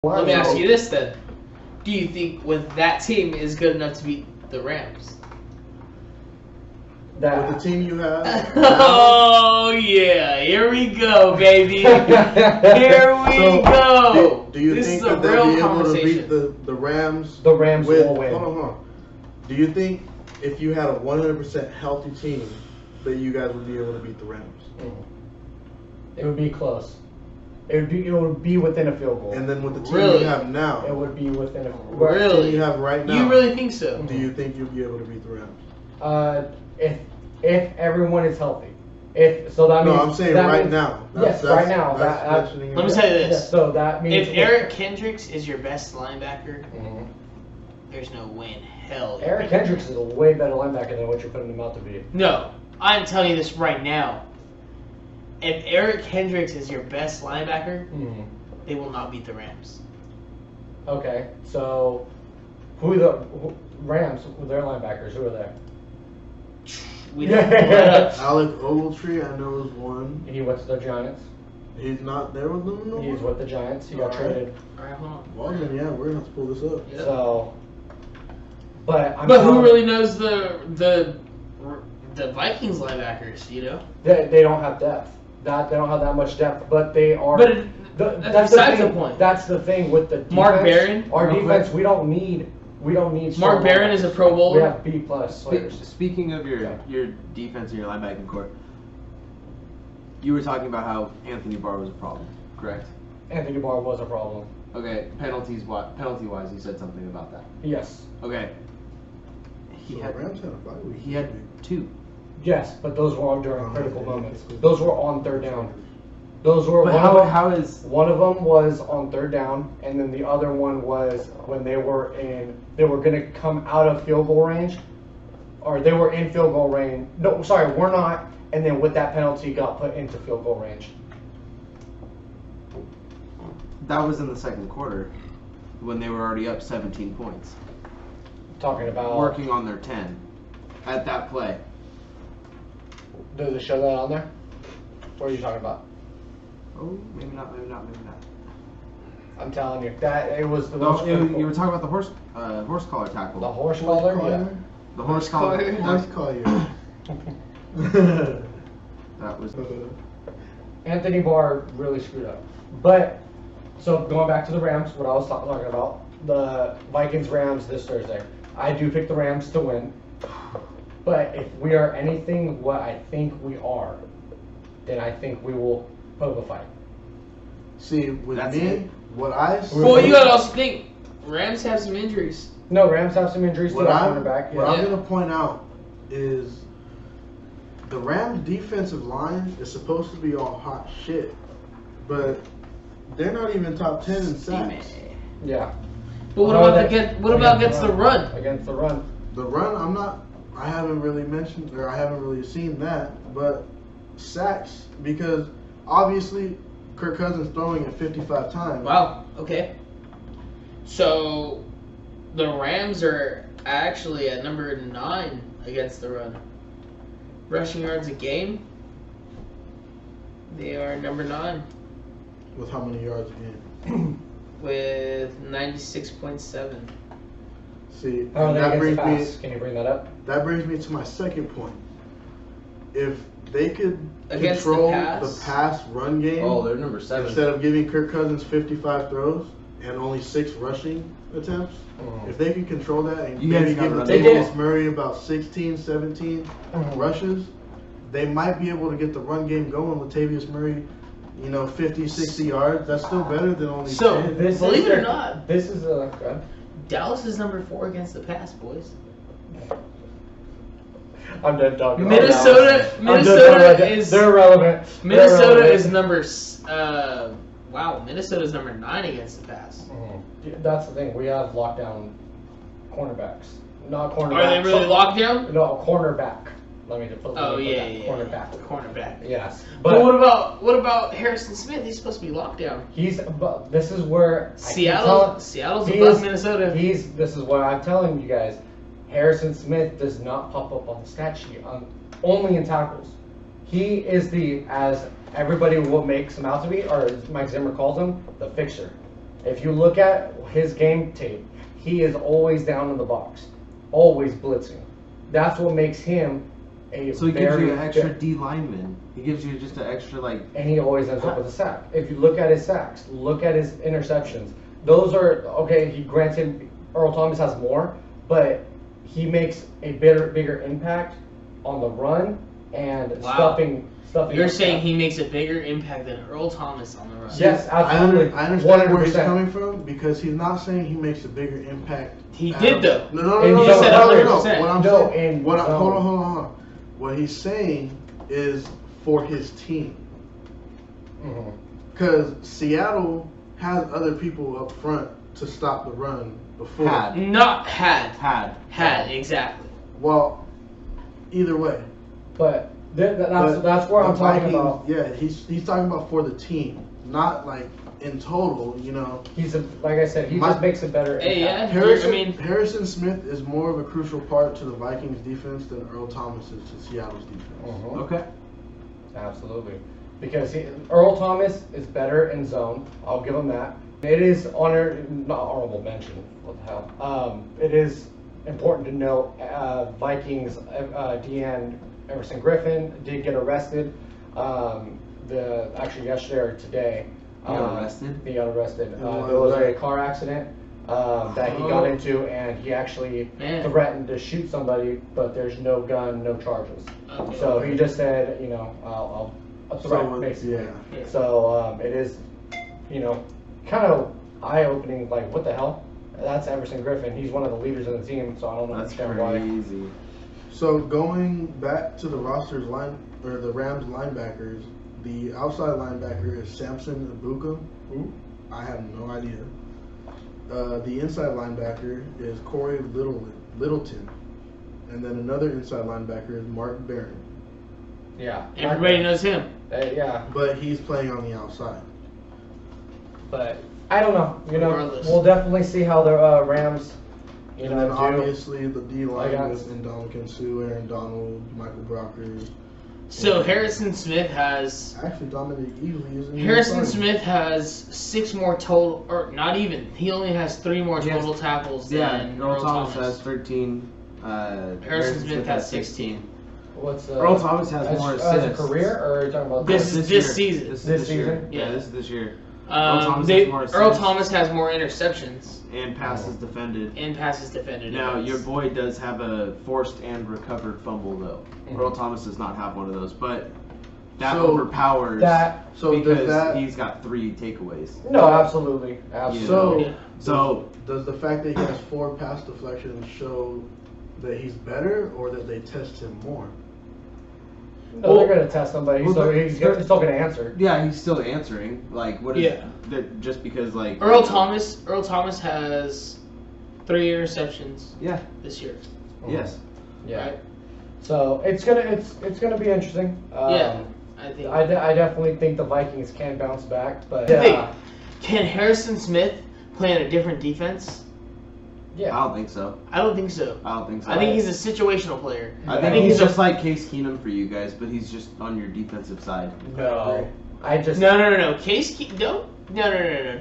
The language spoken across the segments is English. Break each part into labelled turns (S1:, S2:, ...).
S1: Let me ask you this then. Do you think with that team is good enough to beat the Rams?
S2: With the team you have.
S1: Oh yeah, here we go, baby. Here we go.
S2: Do you think that they'll be able to beat the Rams?
S3: The Rams will win.
S2: Hold on. Do you think if you had a 100% healthy team that you guys would be able to beat the Rams?
S3: It would be close. It would be within a field goal.
S2: And then with the team you have now,
S3: it would be within a
S1: really.
S2: You have right now.
S1: You really think so?
S2: Do you think you'll be able to beat the Rams?
S3: If everyone is healthy. That means.
S2: No, I'm saying right now.
S3: Yes, right now.
S1: Let me tell you this.
S3: So that means
S1: if Eric Kendricks is your best linebacker, there's no way in hell.
S3: Eric Kendricks is a way better linebacker than what you're putting him out to be.
S1: No, I'm telling you this right now. If Eric Kendricks is your best linebacker, they will not beat the Rams.
S3: Okay, so who Rams? Their linebackers? Who are there?
S1: We don't know.
S2: Alec Ogletree, I know, is one.
S3: He went to the Giants.
S2: He's not there with them no more?
S3: He's with the Giants. He got traded.
S1: All right, hold on.
S2: Well, then, yeah, we're going to have to pull this up.
S1: Yep.
S3: So, but
S1: who really knows the Vikings linebackers? You know,
S3: they don't have depth. They don't have that much depth, but they are.
S1: But that's besides the point.
S3: That's the thing with the defense.
S1: Mark Barron.
S3: Our defense, we don't need.
S1: Mark Barron is a Pro Bowler.
S3: We have B+ players.
S4: Speaking of your defense and your linebacking core, you were talking about how Anthony Barr was a problem, correct?
S3: Anthony Barr was a problem.
S4: Okay, penalty-wise, you said something about that.
S3: Yes.
S4: Okay. He had 2.
S3: Yes, but those were all during critical moments. Those were on third down. Those were.
S4: But one
S3: of them was on third down, and then the other one was when they were going to come out of field goal range, or they were in field goal range. No, sorry, we're not. And then with that penalty, got put into field goal range.
S4: That was in the second quarter, when they were already up 17 points.
S3: Talking about
S4: working on their 10 at that play.
S3: Does it show that on there? What are you talking about?
S4: Oh, maybe not.
S3: I'm telling you that it was the
S4: most. You were talking about the horse collar tackle.
S3: The horse collar, yeah.
S4: The horse collar.
S2: Horse collar.
S4: That was.
S3: Anthony Barr really screwed up. But so going back to the Rams, what I was talking about, the Vikings Rams this Thursday. I do pick the Rams to win. But if we are anything what I think we are, then I think we will put up a fight.
S2: See, with what I see...
S1: Well, you gotta also think, Rams have some injuries.
S3: No, Rams have some injuries to our cornerback.
S2: What I'm going to point out is the Rams' defensive line is supposed to be all hot shit, but they're not even top 10 in sacks.
S3: Yeah.
S1: But what about against the run?
S3: Against the run.
S2: The run, I haven't really mentioned, or I haven't really seen that, but sacks, because obviously Kirk Cousins throwing it 55 times.
S1: Wow, okay. So the Rams are actually at number 9 against the run. Rushing yards a game, they are number 9.
S2: With how many yards a game?
S1: With 96.7.
S2: See,
S3: that brings me. Can you bring that up?
S2: That brings me to my second point. If they could
S1: against
S2: control the pass run game,
S4: they're number 7.
S2: Instead of giving Kirk Cousins 55 throws and only 6 rushing attempts, if they could control that and maybe give Latavius Murray about 16, 17 rushes, they might be able to get the run game going. Latavius Murray, 50, 60 yards. That's still better than only 10.
S1: Believe it or not,
S3: this is
S1: Dallas is number 4 against the pass, boys.
S3: I'm done talking.
S1: Minnesota is
S3: they're irrelevant.
S1: Minnesota is number Minnesota's number 9 against the pass.
S3: That's the thing. We have lockdown cornerbacks, not cornerbacks.
S1: Are they really locked down?
S3: No, cornerback. Let me just
S1: cornerback.
S3: Yes,
S1: but what about Harrison Smith? He's supposed to be locked down.
S3: This is where
S1: Seattle's above Minnesota.
S3: This is what I'm telling you guys. Harrison Smith does not pop up on the stat sheet only in tackles. He is as everybody will make him out to be, or as Mike Zimmer calls him, the fixer. If you look at his game tape, he is always down in the box, always blitzing. That's what makes him a
S4: So he gives
S3: very
S4: you an extra
S3: good-
S4: D lineman. He gives you just an extra like.
S3: and he always ends up with a sack. If you look at his sacks, look at his interceptions. Those are okay. He granted Earl Thomas has more, but he makes a bigger impact on the run and
S1: Wow.
S3: stuffing.
S1: You're saying he makes a bigger impact than Earl Thomas on the run?
S3: Yes, absolutely.
S2: I understand where he's
S3: 100%.
S2: coming from because he's not saying he makes a bigger impact.
S1: He did though.
S2: No.
S3: And
S2: no,
S3: you
S2: no,
S3: said
S2: no, no,
S1: 100%.
S2: no. What I'm
S3: No,
S2: saying,
S3: and
S2: hold on. What he's saying is for his team.
S3: Mhm.
S2: Because Seattle has other people up front to stop the run before.
S1: Not had.
S4: Had.
S1: Had, exactly.
S2: Well, either way.
S3: But that's
S2: But
S3: where
S2: the
S3: I'm talking
S2: Vikings,
S3: about.
S2: Yeah, he's talking about for the team, not like in total. You know,
S3: He's like I said, he
S2: My-
S3: just makes a better
S1: Hey,
S3: impact.
S1: yeah.
S2: Harrison Smith is more of a crucial part to the Vikings defense than Earl Thomas is to Seattle's defense.
S3: Mhm.
S4: Okay.
S3: Absolutely. Because Earl Thomas is better in zone. I'll give him that. It is not honorable mention. What the hell? It is important to note Vikings DN Everson Griffin did get arrested. Actually yesterday or today.
S4: He got arrested?
S3: He got arrested.
S2: And why
S3: There was
S2: was
S3: a
S2: that?
S3: car accident that he got into, and he actually threatened to shoot somebody, but there's no gun, no charges.
S1: Okay.
S3: So he just said, I'll a threat,
S2: So,
S3: basically.
S2: yeah.
S3: So it is, kind of eye-opening. Like, what the hell? That's Everson Griffin. He's one of the leaders of the team, so I don't
S4: That's
S3: understand why.
S4: crazy.
S2: So going back to the the Rams linebackers, the outside linebacker is Samson Ibuka.
S3: Who?
S2: I have no idea. The inside linebacker is Corey Littleton, and then another inside linebacker is Mark Barron.
S3: Yeah.
S1: Everybody knows him.
S3: Yeah,
S2: But he's playing on the outside.
S3: but I don't know.
S1: Regardless.
S3: We'll definitely see how the Rams,
S2: And then
S3: do.
S2: obviously the D line
S3: got-
S2: is Ndamukong Suh, Aaron Donald, Michael Brockers.
S1: So Harrison Smith has
S2: Actually, Dominic Easley is in the
S1: Harrison
S2: starting.
S1: Smith has 6 more total, or not even. He only has 3 more
S4: He has-
S1: total tackles
S4: Yeah,
S1: than
S4: Earl
S1: Earl
S4: Thomas
S1: Thomas.
S4: has 13.
S1: Harrison Smith has 16.
S3: what's
S4: Earl Thomas has more
S3: as a
S4: assists.
S3: career, or are you talking about
S1: This
S4: year.
S1: season.
S4: This
S3: This
S4: year.
S3: season?
S4: Yeah,
S1: Yeah.
S4: this is this year. Earl Thomas has more
S1: Earl
S4: assists.
S1: Thomas has more interceptions
S4: And passes defended.
S1: and passes defended.
S4: Now,
S1: against.
S4: your boy does have a forced and recovered fumble, though.
S3: Mhm.
S4: Earl Thomas does not have one of those, but that
S2: So,
S4: overpowers
S3: that.
S2: So
S4: because
S2: does that?
S4: he's got 3 takeaways.
S3: No, absolutely, absolutely.
S2: So
S1: Yeah.
S4: So,
S2: does the fact that he has 4 pass deflections show that he's better, or that they test him more?
S3: No, they're gonna test him, but he's
S4: Well,
S3: still gonna answer.
S4: yeah, he's still answering. Like, what is
S1: Yeah.
S4: that? Just because, like
S1: Earl Thomas has 3 interceptions
S4: Yeah.
S1: this year.
S4: Yes.
S3: Yeah.
S1: Right?
S3: So it's gonna be interesting.
S1: Yeah, I think.
S3: I definitely think the Vikings can bounce back, but
S1: Hey,
S3: yeah,
S1: can Harrison Smith play in a different defense?
S4: I
S3: yeah.
S4: don't think so.
S1: I don't think so.
S4: I don't think so.
S1: I think he's a situational player.
S4: I
S3: think
S4: think he's
S1: a-
S4: just like Case Keenum for you guys, but he's just on your defensive side.
S3: No, I just
S1: No. Case Keenum.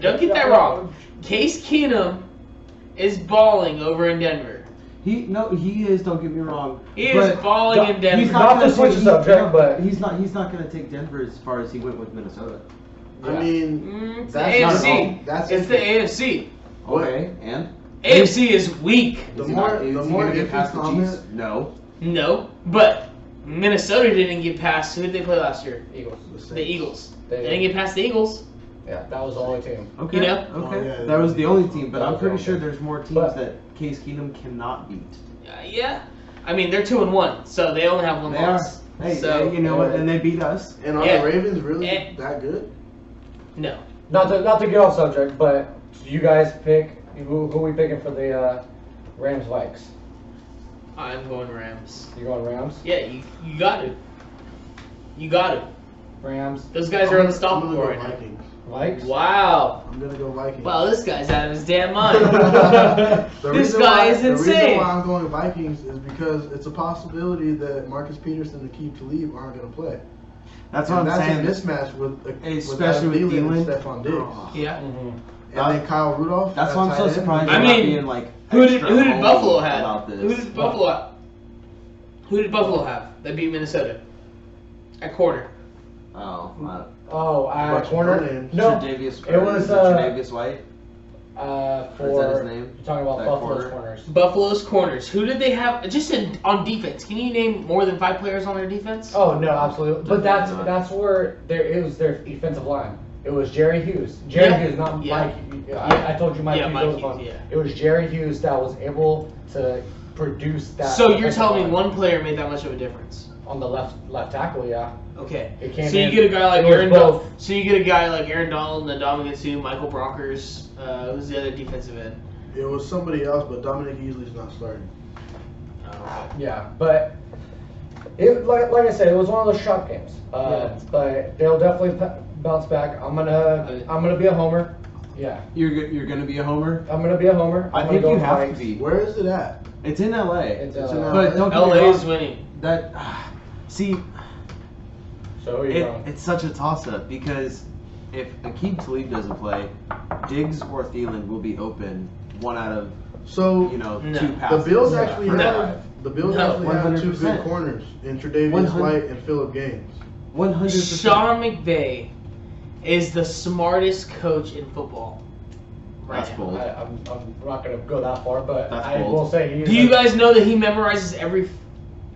S1: Don't get that wrong. Case Keenum is balling over in Denver.
S4: He is. Don't get me wrong.
S1: He is
S4: but
S1: balling in Denver.
S4: He's
S3: Not
S4: not
S3: to switch the subject, but-
S4: he's not going to take Denver as far as he went with Minnesota.
S2: I
S3: Yeah.
S2: mean,
S1: It's
S2: that's
S1: the
S2: not
S1: AFC.
S2: at all- that's
S1: It's the
S2: iffy.
S1: AFC.
S2: What?
S4: Okay, and
S1: AFC is weak.
S2: The
S4: Is he
S2: more-
S4: not- is
S2: the
S4: he
S2: more
S4: gonna get
S2: iffy
S4: past the
S2: comment-
S4: Chiefs? No.
S1: No, but Minnesota didn't get past. Who did they play last year?
S3: Eagles.
S1: The Eagles.
S3: They
S1: They didn't get past the Eagles.
S3: Yeah, that was the only team.
S4: Okay.
S1: You know?
S2: Oh,
S4: Okay.
S2: yeah,
S4: that was the only team, but
S3: that
S4: I'm
S3: was the
S4: pretty
S3: only
S4: sure
S3: team.
S4: there's more teams
S3: But-
S4: that Case Keenum cannot beat.
S1: Yeah. I mean, they're 2-1, so they only have 1
S4: They are.
S1: loss.
S4: Hey,
S1: So-
S4: you know what? And they beat us.
S2: And are
S1: Yeah.
S2: the Ravens really
S1: And-
S2: that good?
S1: No.
S3: Not to get off subject, but you guys pick who we picking for the Rams Vikes?
S1: I'm going Rams.
S3: You going Rams?
S1: Yeah, you got to. You got to.
S3: Rams.
S1: Those guys are
S2: I'm
S1: unstoppable
S2: gonna go
S1: right now.
S2: Vikings.
S3: Vikes.
S1: Wow.
S2: I'm gonna go Vikings.
S1: Wow, this guy's out of his damn mind.
S2: The
S1: This
S2: reason
S1: guy
S2: why-
S1: is
S2: The reason
S1: insane.
S2: why I'm going Vikings is because it's a possibility that Marcus Peterson and Aqib Talib aren't going to play.
S4: That's
S2: And
S4: what I'm saying.
S2: that's a mismatch with
S4: Especially
S2: Adam
S4: with
S2: Thielen and
S4: Thielen.
S2: Stephon Diggs.
S4: Oh.
S1: Yeah.
S3: Mhm.
S2: And then Kyle Rudolph.
S4: That's why I'm so
S2: tight end.
S4: surprised.
S1: I
S4: you're
S1: mean,
S4: not being like.
S1: Who did
S4: extra
S1: Buffalo
S4: homey
S1: have?
S4: about this.
S1: Who did Buffalo have that beat Minnesota at corner?
S4: Oh,
S3: at corner. No,
S4: Tre'Davious,
S3: it was
S4: Tre'Davious White.
S3: For
S4: Is that his name?
S3: you're talking about
S4: That
S3: Buffalo's
S4: corner?
S3: corners.
S1: Buffalo's corners. Who did they have? Just on defense. Can you name more than 5 players on their defense?
S3: Oh no, absolutely. But
S4: Definitely
S3: that's where it was their defensive line. It was Jerry Hughes. Jerry Hughes, not Mike. I told you Mike Hughes.
S1: Mike
S3: was
S1: Hughes,
S3: on.
S1: yeah.
S3: It was Jerry Hughes that was able to produce that.
S1: So you're telling me
S3: line.
S1: one player made that much of a difference?
S3: On the left tackle, yeah.
S1: Okay.
S3: It came
S1: So you
S3: in-
S1: get a guy like
S3: it was
S1: Aaron
S3: both.
S1: Donald. So you get a guy like Aaron Donald, Ndamukong Suh, Michael Brockers. Who's the other defensive end?
S2: It was somebody else, but Dominic Easley's not starting.
S3: Yeah, but it like I said, it was one of those shock games. But they'll definitely bounce back. I'm gonna be a homer. Yeah,
S4: You're gonna be a homer.
S3: I'm gonna be a homer.
S4: I
S3: I'm
S4: think
S3: gonna
S4: you
S3: go
S4: have to
S3: Vikings.
S4: be.
S2: Where is it at?
S4: It's in LA.
S3: It's,
S2: It's in LA.
S4: But don't get me
S1: LA is
S4: wrong.
S1: winning.
S4: That see,
S3: So who are you going?
S4: it's such a toss-up because if Aqib Talib doesn't play, Diggs or Thielen will be open one out of
S2: So
S1: No.
S4: two
S2: the
S4: passes.
S2: Bills actually
S1: No.
S2: have two
S4: 100%.
S2: good corners in Tre'Davious
S4: 100.
S2: White and Phillip Gaines.
S4: 100%.
S1: Sean McVay is the smartest coach in football.
S4: That's
S1: now.
S4: bold.
S3: I'm not gonna go that far, but
S4: That's
S3: I
S4: bold.
S3: will say he's.
S1: Do you guys know that he memorizes every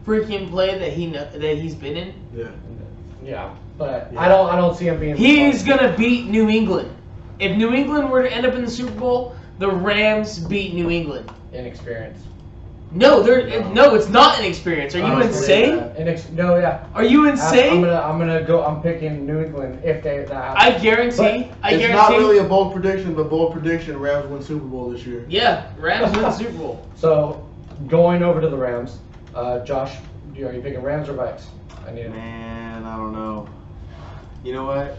S1: freaking play that he's been in?
S2: Yeah.
S3: Yeah, but
S2: Yeah.
S3: I don't see him being.
S1: He's gonna beat New England. If New England were to end up in the Super Bowl, the Rams beat New England.
S3: inexperienced.
S1: No, it's not an experience. Are you insane?
S3: No, yeah.
S1: Are you insane?
S3: I'm gonna go. I'm picking New England if that happens.
S1: I guarantee.
S2: It's not really a bold prediction, but bold prediction: Rams win Super Bowl this year.
S1: Yeah, Rams win the Super Bowl.
S3: So going over to the Rams, Josh, are you picking Rams or Vikes? I need it.
S4: Man, I don't know. You know what?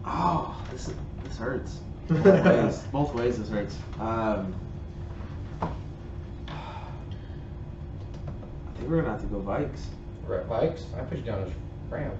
S4: Oh, this hurts. Both ways this hurts. I think we're gonna have to go Vikes.
S3: Vikes? I put you down as Rams.